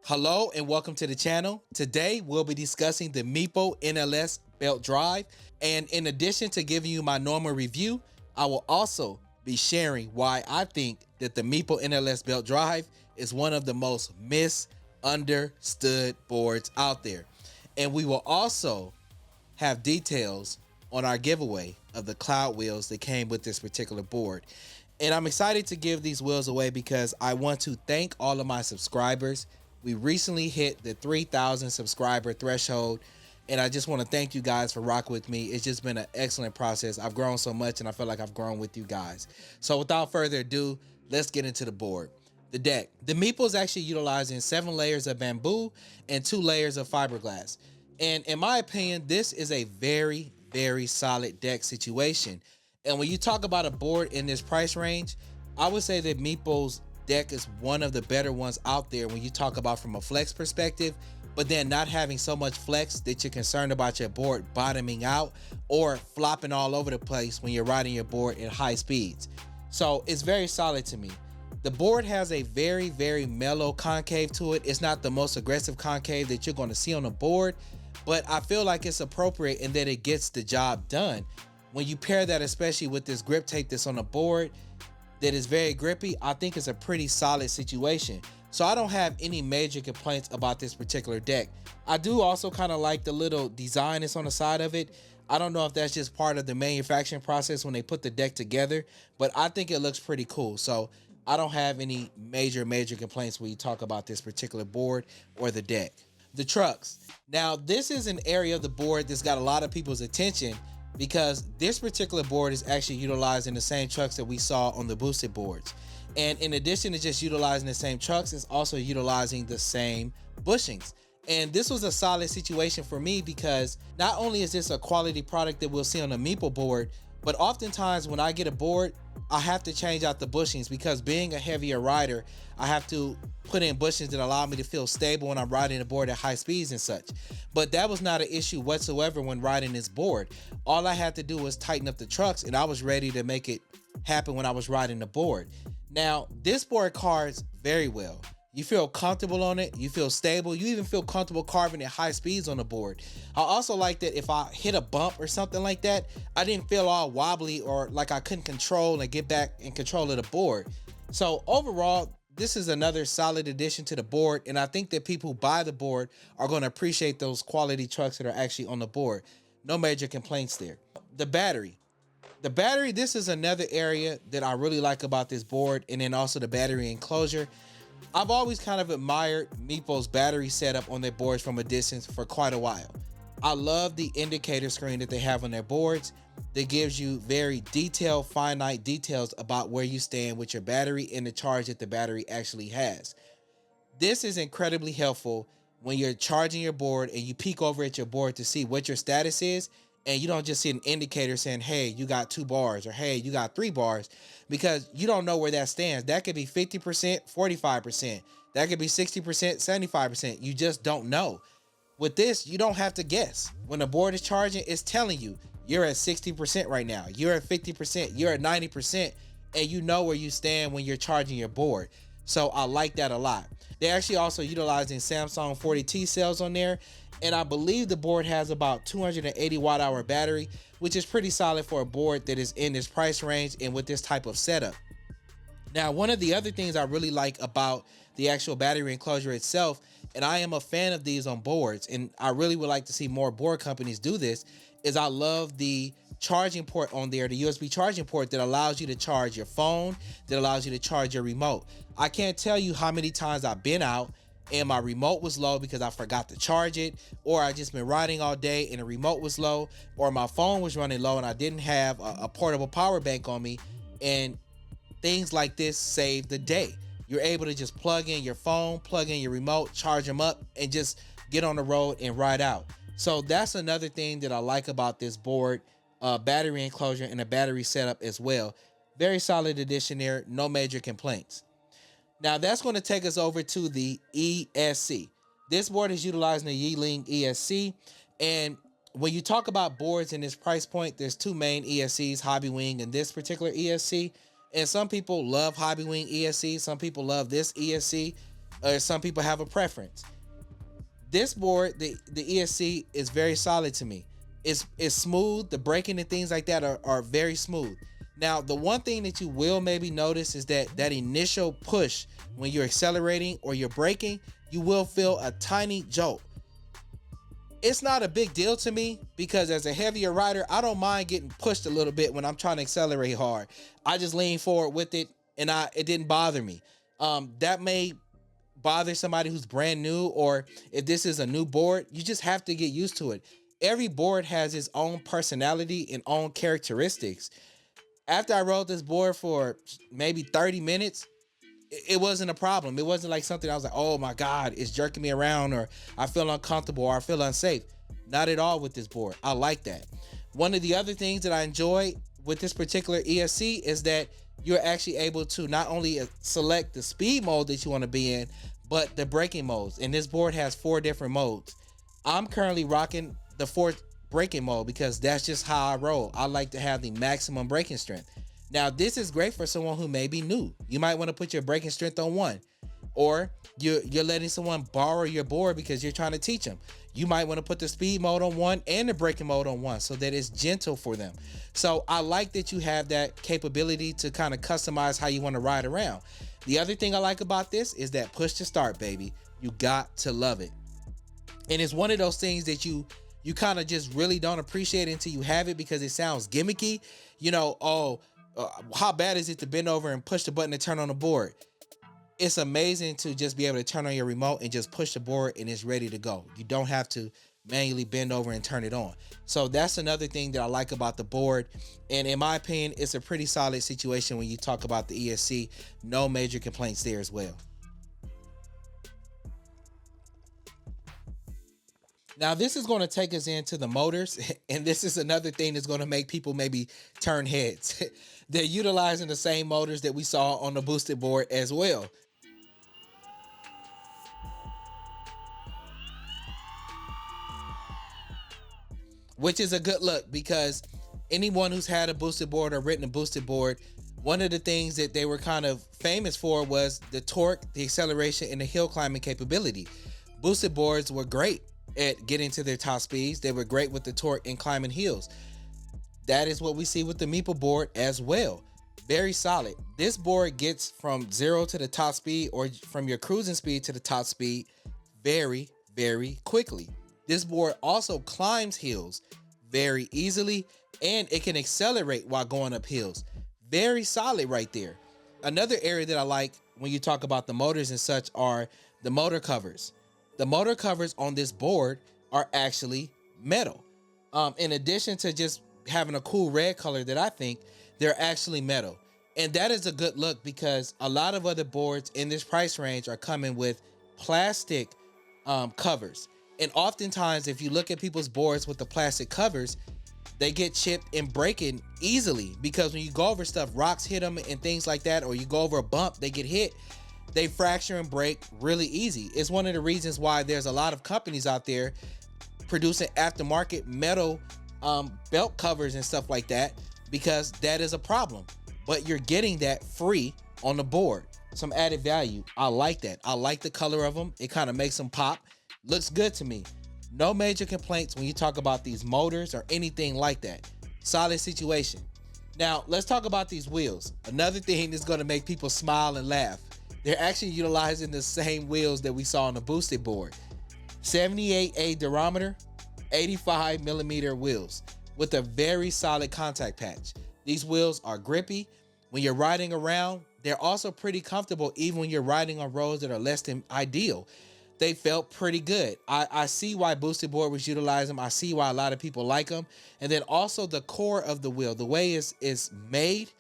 Hello and welcome to the channel. Today we'll be discussing the MEEPO NLS Belt Drive, and in addition to giving you my normal review, I will also be sharing why I think that the MEEPO NLS Belt Drive is one of the most misunderstood boards out there. And we will also have details on our giveaway of the cloud wheels that came with this particular board. And I'm excited to give these wheels away because I want to thank all of my subscribers. We recently hit the 3,000 subscriber threshold, and I just want to thank you guys for rocking with me. It's just been an excellent process. I've grown so much, and I feel like I've grown with you guys. So without further ado, let's get into the board. The deck. The MEEPO is actually utilizing 7 layers of bamboo and 2 layers of fiberglass. And in my opinion, this is a very, very solid deck situation. And when you talk about a board in this price range, I would say that MEEPO's deck is one of the better ones out there when you talk about from a flex perspective, but then not having so much flex that you're concerned about your board bottoming out or flopping all over the place when you're riding your board at high speeds. So it's very solid to me. The board has a very, very mellow concave to it. It's not the most aggressive concave that you're going to see on the board, but I feel like it's appropriate in that it gets the job done. When you pair that especially with this grip tape that's on the board that is very grippy, I think it's a pretty solid situation. So I don't have any major complaints about this particular deck. I do also kind of like the little design that's on the side of it. I don't know if that's just part of the manufacturing process when they put the deck together, but I think it looks pretty cool. So I don't have any major complaints when you talk about this particular board or the deck. The trucks. Now, this is an area of the board that's got a lot of people's attention because this particular board is actually utilizing the same trucks that we saw on the boosted boards. And in addition to just utilizing the same trucks, it's also utilizing the same bushings. And this was a solid situation for me because not only is this a quality product that we'll see on a MEEPO board, but oftentimes when I get a board, I have to change out the bushings because being a heavier rider, I have to put in bushings that allow me to feel stable when I'm riding the board at high speeds and such. But that was not an issue whatsoever when riding this board. All I had to do was tighten up the trucks and I was ready to make it happen when I was riding the board. Now, this board carves very well. You feel comfortable on it, you feel stable, you even feel comfortable carving at high speeds on the board. I also like that if I hit a bump or something like that, I didn't feel all wobbly or like I couldn't control and get back in control of the board. So overall, this is another solid addition to the board, and I think that people who buy the board are going to appreciate those quality trucks that are actually on the board. No major complaints there. The battery. The battery, this is another area that I really like about this board, and then also the battery enclosure. I've always kind of admired MEEPO's battery setup on their boards from a distance for quite a while. I love the indicator screen that they have on their boards that gives you very detailed, finite details about where you stand with your battery and the charge that the battery actually has. This is incredibly helpful when you're charging your board and you peek over at your board to see what your status is, and you don't just see an indicator saying, hey, you got 2 bars or hey, you got 3 bars, because you don't know where that stands. That could be 50%, 45%. That could be 60%, 75%. You just don't know. With this, you don't have to guess. When the board is charging, it's telling you you're at 60% right now. You're at 50%, you're at 90%, and you know where you stand when you're charging your board. So I like that a lot. They're actually also utilizing Samsung 40T cells on there, and I believe the board has about 280 watt hour battery, which is pretty solid for a board that is in this price range and with this type of setup. Now, one of the other things I really like about the actual battery enclosure itself and I am a fan of these on boards, and I really would like to see more board companies do this, is I love the charging port on there, the USB charging port that allows you to charge your phone, that allows you to charge your remote. I can't tell you how many times I've been out and my remote was low because I forgot to charge it, or I just been riding all day and the remote was low, or my phone was running low and I didn't have a portable power bank on me, and things like this save the day. You're able to just plug in your phone, plug in your remote, charge them up, and just get on the road and ride out. So that's another thing that I like about this board, battery enclosure and a battery setup as well. Very solid addition there, no major complaints. Now that's going to take us over to the ESC. This board is utilizing the Yeeling ESC, and when you talk about boards in this price point, there's two main ESCs, Hobby Wing and this particular ESC. And some people love Hobby Wing ESC, some people love this ESC, or some people have a preference. This board, the ESC, is very solid to me. It's smooth. The braking and things like that are very smooth. Now, the one thing that you will maybe notice is that initial push when you're accelerating or you're braking, you will feel a tiny jolt. It's not a big deal to me because as a heavier rider, I don't mind getting pushed a little bit when I'm trying to accelerate hard. I just lean forward with it and it didn't bother me. That may bother somebody who's brand new, or if this is a new board, you just have to get used to it. Every board has its own personality and own characteristics. After I rode this board for maybe 30 minutes, it wasn't a problem. It wasn't like something I was like, oh my God, it's jerking me around, or I feel uncomfortable, or I feel unsafe. Not at all with this board. I like that. One of the other things that I enjoy with this particular ESC is that you're actually able to not only select the speed mode that you want to be in, but the braking modes. And this board has 4 different modes. I'm currently rocking the 4th braking mode because that's just how I roll. I like to have the maximum braking strength. Now, this is great for someone who may be new. You might want to put your braking strength on 1, or you're letting someone borrow your board because you're trying to teach them. You might want to put the speed mode on 1 and the braking mode on 1 so that it's gentle for them. So I like that you have that capability to kind of customize how you want to ride around. The other thing I like about this is that push to start, baby. You got to love it. And it's one of those things that you kind of just really don't appreciate until you have it because it sounds gimmicky. You know, how bad is it to bend over and push the button to turn on the board? It's amazing to just be able to turn on your remote and just push the board and it's ready to go. You don't have to manually bend over and turn it on. So that's another thing that I like about the board. And in my opinion, it's a pretty solid situation when you talk about the ESC. No major complaints there as well. Now, this is going to take us into the motors, and this is another thing that's going to make people maybe turn heads. They're utilizing the same motors that we saw on the boosted board as well. Which is a good look because anyone who's had a boosted board or ridden a boosted board, one of the things that they were kind of famous for was the torque, the acceleration, and the hill climbing capability. Boosted boards were great at getting to their top speeds. They were great with the torque and climbing hills. That is what we see with the MEEPO board as well. Very solid. This board gets from 0 to the top speed, or from your cruising speed to the top speed, very, very quickly. This board also climbs hills very easily, and it can accelerate while going up hills. Very solid right there. Another area that I like when you talk about the motors and such are the motor covers. The motor covers on this board are actually metal. In addition to just having a cool red color that I think, they're actually metal. And that is a good look because a lot of other boards in this price range are coming with plastic covers. And oftentimes, if you look at people's boards with the plastic covers, they get chipped and breaking easily because when you go over stuff, rocks hit them and things like that, or you go over a bump, they get hit. They fracture and break really easy. It's one of the reasons why there's a lot of companies out there producing aftermarket metal belt covers and stuff like that, because that is a problem. But you're getting that free on the board. Some added value. I like that. I like the color of them. It kind of makes them pop. Looks good to me. No major complaints when you talk about these motors or anything like that. Solid situation. Now, let's talk about these wheels. Another thing that's going to make people smile and laugh. They're actually utilizing the same wheels that we saw on the boosted board. 78A durometer, 85 millimeter wheels with a very solid contact patch. These wheels are grippy. When you're riding around, they're also pretty comfortable even when you're riding on roads that are less than ideal. They felt pretty good. I see why boosted board was utilizing them. I see why a lot of people like them. And then also the core of the wheel, the way it's made,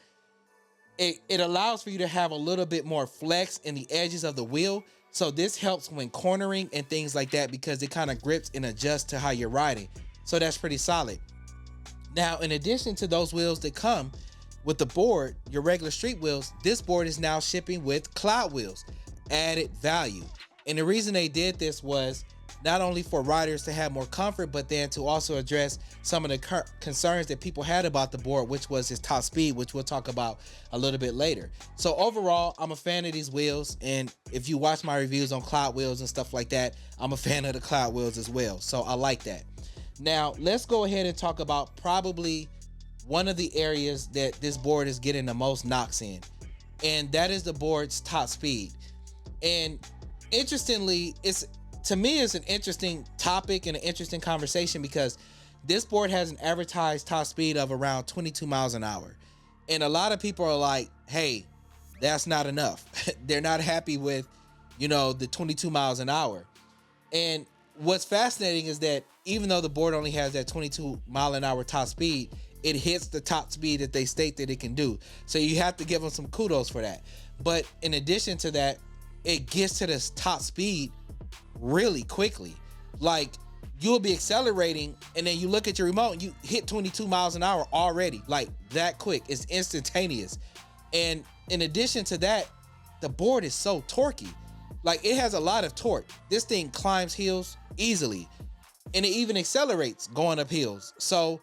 it allows for you to have a little bit more flex in the edges of the wheel. So this helps when cornering and things like that because it kind of grips and adjusts to how you're riding. So that's pretty solid. Now, in addition to those wheels that come with the board, your regular street wheels, this board is now shipping with cloud wheels, added value. And the reason they did this was not only for riders to have more comfort, but then to also address some of the concerns that people had about the board, which was its top speed, which we'll talk about a little bit later. So overall, I'm a fan of these wheels. And if you watch my reviews on cloud wheels and stuff like that, I'm a fan of the cloud wheels as well. So I like that. Now, let's go ahead and talk about probably one of the areas that this board is getting the most knocks in, and that is the board's top speed. And interestingly, to me, it's an interesting topic and an interesting conversation because this board has an advertised top speed of around 22 miles an hour. And a lot of people are like, hey, that's not enough. They're not happy with, the 22 miles an hour. And what's fascinating is that even though the board only has that 22 mile an hour top speed, it hits the top speed that they state that it can do. So you have to give them some kudos for that. But in addition to that, it gets to this top speed really quickly. Like, you'll be accelerating and then you look at your remote and you hit 22 miles an hour already, like that quick. It's instantaneous. And in addition to that, the board is so torquey. Like, it has a lot of torque. This thing climbs hills easily, and it even accelerates going up hills. So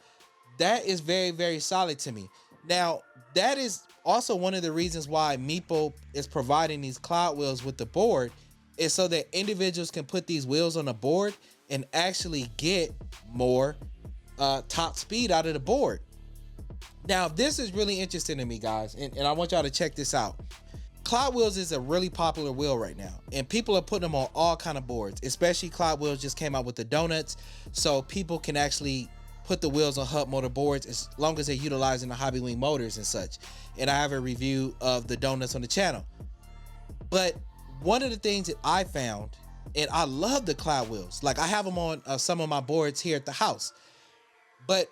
that is very, very solid to me. Now, that is also one of the reasons why MEEPO is providing these cloud wheels with the board, is so that individuals can put these wheels on the board and actually get more top speed out of the board. Now, this is really interesting to me, guys, and I want y'all to check this out. Cloud wheels is a really popular wheel right now, and people are putting them on all kind of boards. Especially Cloud wheels just came out with the donuts, so people can actually put the wheels on hub motor boards as long as they're utilizing the hobby wing motors and such. And I have a review of the donuts on the channel. But one of the things that I found, and I love the Cloud wheels, like I have them on some of my boards here at the house, but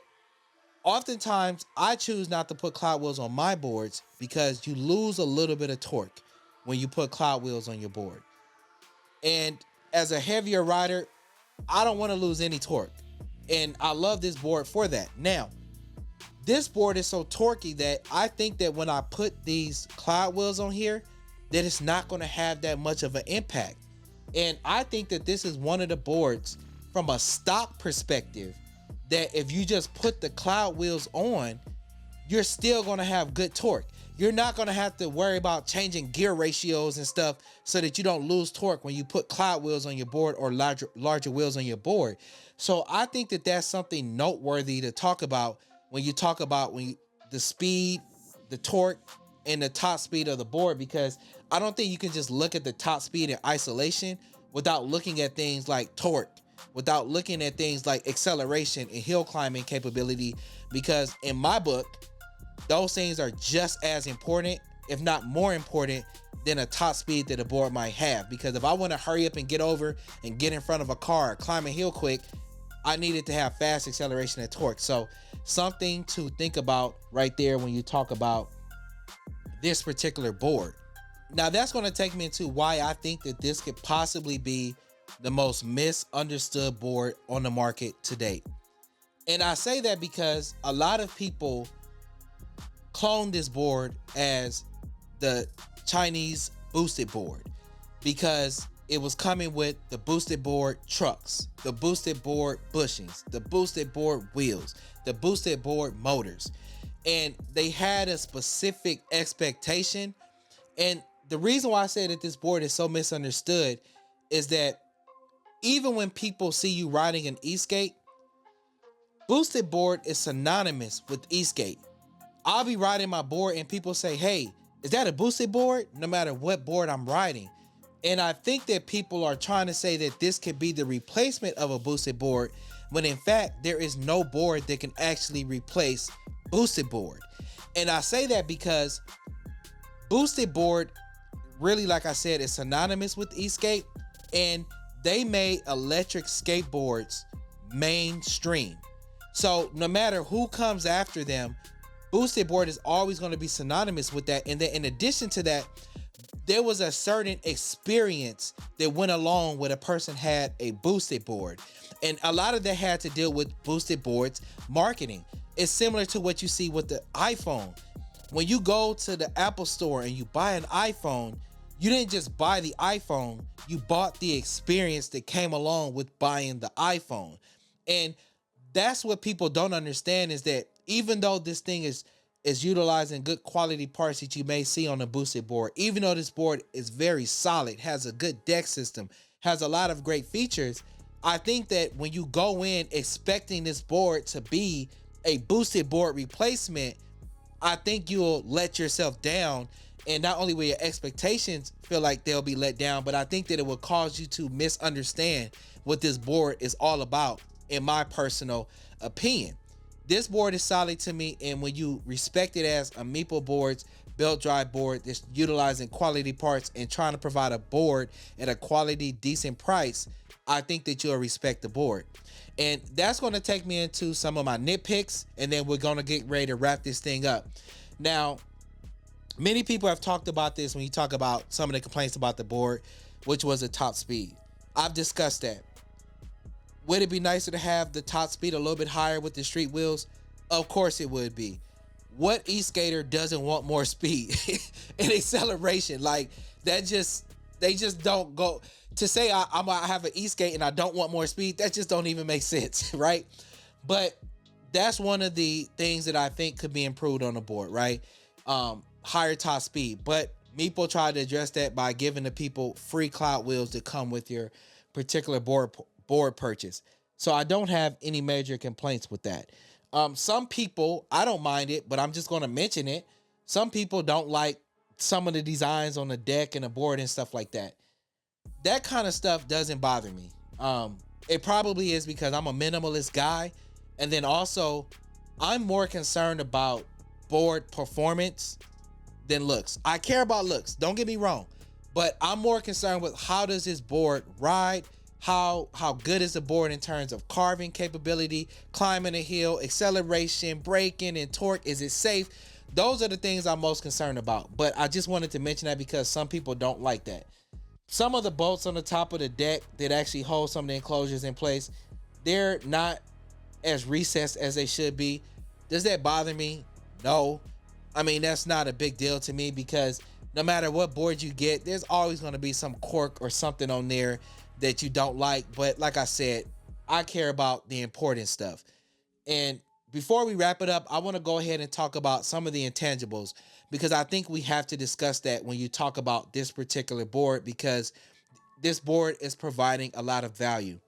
oftentimes I choose not to put Cloud wheels on my boards because you lose a little bit of torque when you put Cloud wheels on your board. And as a heavier rider, I don't want to lose any torque. And I love this board for that. Now, this board is so torquey that I think that when I put these Cloud wheels on here, that it's not going to have that much of an impact. And I think that this is one of the boards from a stock perspective that if you just put the Cloud wheels on, you're still going to have good torque. You're not going to have to worry about changing gear ratios and stuff so that you don't lose torque when you put Cloud wheels on your board or larger wheels on your board. So I think that that's something noteworthy to talk about when you talk about the speed, the torque, and the top speed of the board, because I don't think you can just look at the top speed in isolation without looking at things like torque, without looking at things like acceleration and hill climbing capability, because in my book, those things are just as important, if not more important, than a top speed that a board might have. Because if I want to hurry up and get over and get in front of a car, climb a hill quick, I needed to have fast acceleration and torque. So something to think about right there when you talk about this particular board. Now, that's going to take me into why I think that this could possibly be the most misunderstood board on the market to date. And I say that because a lot of people clone this board as the Chinese boosted board because it was coming with the boosted board trucks, the boosted board bushings, the boosted board wheels, the boosted board motors. And they had a specific expectation. And the reason why I say that this board is so misunderstood is that even when people see you riding an e-skate, boosted board is synonymous with e-skate. I'll be riding my board and people say, hey, is that a boosted board? No matter what board I'm riding. And I think that people are trying to say that this could be the replacement of a boosted board, when in fact, there is no board that can actually replace boosted board. And I say that because boosted board, really, like I said, is synonymous with e-skate, and they made electric skateboards mainstream. So no matter who comes after them, boosted board is always going to be synonymous with that. And then in addition to that, there was a certain experience that went along with a person had a boosted board. And a lot of that had to deal with boosted boards marketing. It's similar to what you see with the iPhone. When you go to the Apple store and you buy an iPhone, you didn't just buy the iPhone, you bought the experience that came along with buying the iPhone. And that's what people don't understand, is that even though this thing is utilizing good quality parts that you may see on a boosted board, even though this board is very solid, has a good deck system, has a lot of great features, I think that when you go in expecting this board to be a boosted board replacement, I think you'll let yourself down. And not only will your expectations feel like they'll be let down, but I think that it will cause you to misunderstand what this board is all about, in my personal opinion. This board is solid to me, and when you respect it as a MEEPO boards belt drive board that's utilizing quality parts and trying to provide a board at a quality, decent price, I think that you'll respect the board. And that's going to take me into some of my nitpicks, and then we're going to get ready to wrap this thing up. Now, many people have talked about this when you talk about some of the complaints about the board, which was the top speed. I've discussed that. Would it be nicer to have the top speed a little bit higher with the street wheels? Of course it would be. What e-skater doesn't want more speed and acceleration? Like, they just don't go. To say I have an e-skate and I don't want more speed, that just don't even make sense, right? But that's one of the things that I think could be improved on the board, right? Higher top speed. But MEEPO tried to address that by giving the people free cloud wheels that come with your particular board purchase. So I don't have any major complaints with that. Some people, I don't mind it, but I'm just going to mention it. Some people don't like some of the designs on the deck and the board and stuff like that. That kind of stuff doesn't bother me. It probably is because I'm a minimalist guy. And then also, I'm more concerned about board performance than looks. I care about looks, don't get me wrong, but I'm more concerned with how does this board ride? How good is the board in terms of carving capability, climbing a hill, acceleration, braking, and torque? Is it safe? Those are the things I'm most concerned about. But I just wanted to mention that because some people don't like that. Some of the bolts on the top of the deck that actually hold some of the enclosures in place, they're not as recessed as they should be. Does that bother me? No. I mean, that's not a big deal to me because no matter what board you get, there's always going to be some cork or something on there that you don't like. But like I said, I care about the important stuff. And before we wrap it up, I want to go ahead and talk about some of the intangibles, because I think we have to discuss that when you talk about this particular board, because this board is providing a lot of value.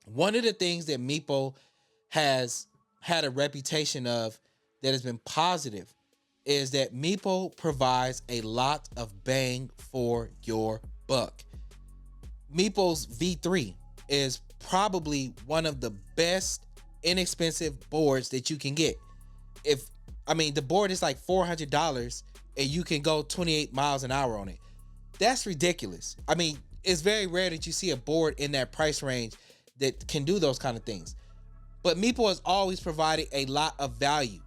One of the things that MEEPO has had a reputation of that has been positive is that MEEPO provides a lot of bang for your buck. MEEPO's V3 is probably one of the best inexpensive boards that you can get. The board is like $400 and you can go 28 miles an hour on it. That's ridiculous. I mean, it's very rare that you see a board in that price range that can do those kind of things. But MEEPO has always provided a lot of value,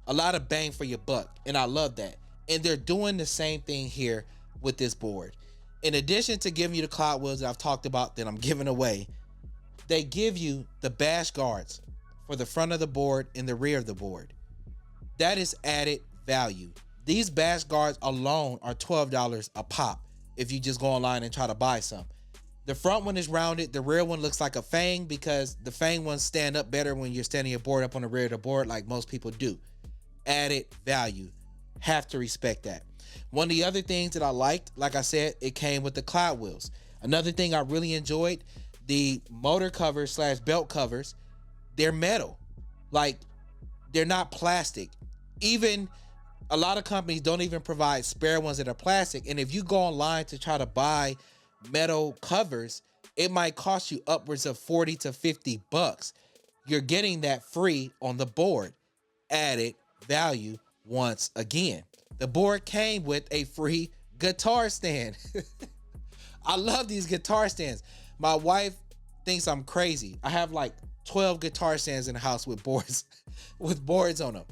a lot of bang for your buck, and I love that. And they're doing the same thing here with this board. In addition to giving you the cloud wheels that I've talked about that I'm giving away, they give you the bash guards for the front of the board and the rear of the board. That is added value. These bash guards alone are $12 a pop if you just go online and try to buy some. The front one is rounded. The rear one looks like a fang because the fang ones stand up better when you're standing your board up on the rear of the board like most people do. Added value. Have to respect that. One of the other things that I liked, like I said, it came with the cloud wheels. Another thing I really enjoyed, the motor covers / belt covers, they're metal. Like, they're not plastic. Even A lot of companies don't even provide spare ones that are plastic. And if you go online to try to buy metal covers, it might cost you upwards of 40 to 50 bucks. You're getting that free on the board. Added value once again. The board came with a free guitar stand. I love these guitar stands. My wife thinks I'm crazy. I have like 12 guitar stands in the house with boards with boards on them.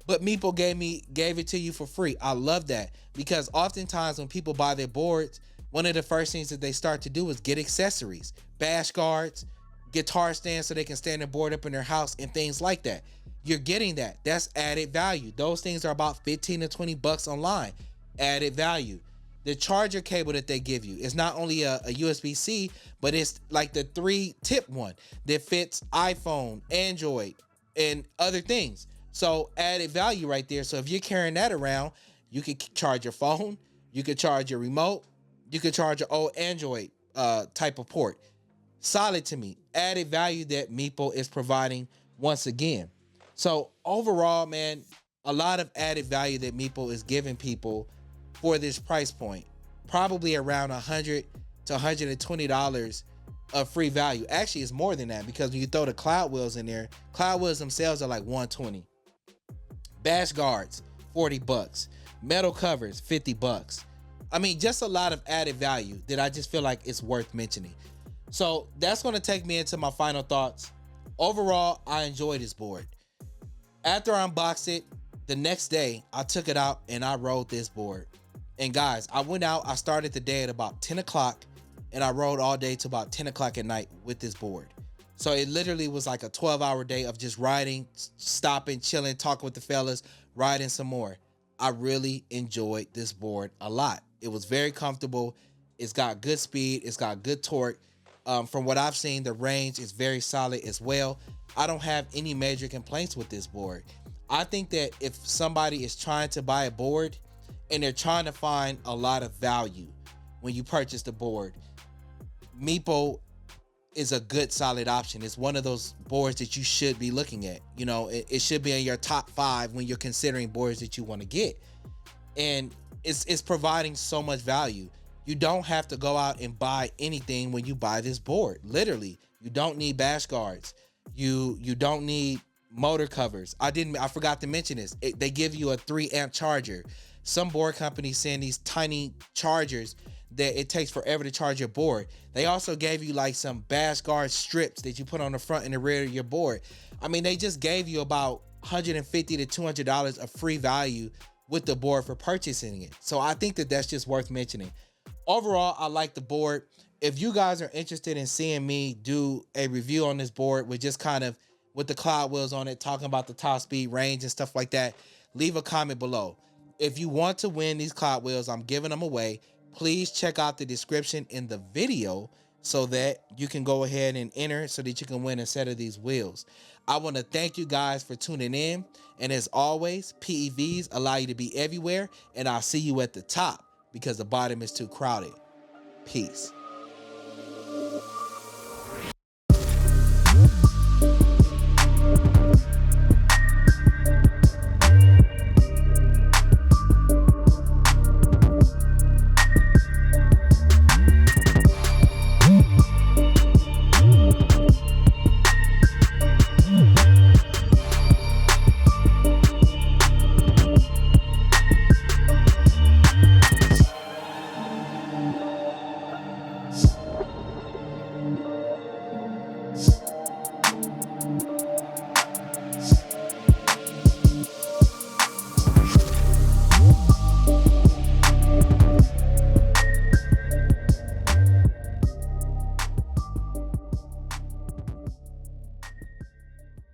But Meepo gave it to you for free. I love that, because oftentimes when people buy their boards, one of the first things that they start to do is get accessories, bash guards, guitar stands so they can stand their board up in their house and things like that. You're getting that. That's added value. Those things are about 15 to 20 bucks online. Added value. The charger cable that they give you is not only a USB-C, but it's like the 3-tip one that fits iPhone, Android, and other things. So added value right there. So if you're carrying that around, you can charge your phone, you can charge your remote, you can charge your old Android type of port. Solid to me. Added value that Meepo is providing once again. So overall, man, a lot of added value that Meepo is giving people for this price point. Probably around $100 to $120 of free value. Actually, it's more than that, because when you throw the Cloudwheels in there, Cloudwheels themselves are like $120. Bash guards, 40 bucks. Metal covers, 50 bucks. I mean, just a lot of added value that I just feel like it's worth mentioning. So that's going to take me into my final thoughts. Overall, I enjoyed this board. After I unboxed it, the next day, I took it out and I rode this board. And guys, I went out, I started the day at about 10 o'clock and I rode all day to about 10 o'clock at night with this board. So it literally was like a 12-hour day of just riding, stopping, chilling, talking with the fellas, riding some more. I really enjoyed this board a lot. It was very comfortable. It's got good speed. It's got good torque. From what I've seen, the range is very solid as well. I don't have any major complaints with this board. I think that if somebody is trying to buy a board and they're trying to find a lot of value when you purchase the board, Meepo is a good solid option. It's one of those boards that you should be looking at. You know, it should be in your top 5 when you're considering boards that you want to get. And it's providing so much value. You don't have to go out and buy anything when you buy this board. Literally, you don't need bash guards. You don't need motor covers. I forgot to mention this. They give you a 3-amp charger. Some board companies send these tiny chargers that it takes forever to charge your board. They also gave you like some bash guard strips that you put on the front and the rear of your board. I mean, they just gave you about $150 to $200 of free value with the board for purchasing it. So I think that that's just worth mentioning. Overall, I like the board. If you guys are interested in seeing me do a review on this board with just kind of with the Cloudwheels on it, talking about the top speed, range, and stuff like that, leave a comment below. If you want to win these Cloudwheels, I'm giving them away. Please check out the description in the video so that you can go ahead and enter so that you can win a set of these wheels. I want to thank you guys for tuning in. And as always, PEVs allow you to be everywhere. And I'll see you at the top because the bottom is too crowded. Peace.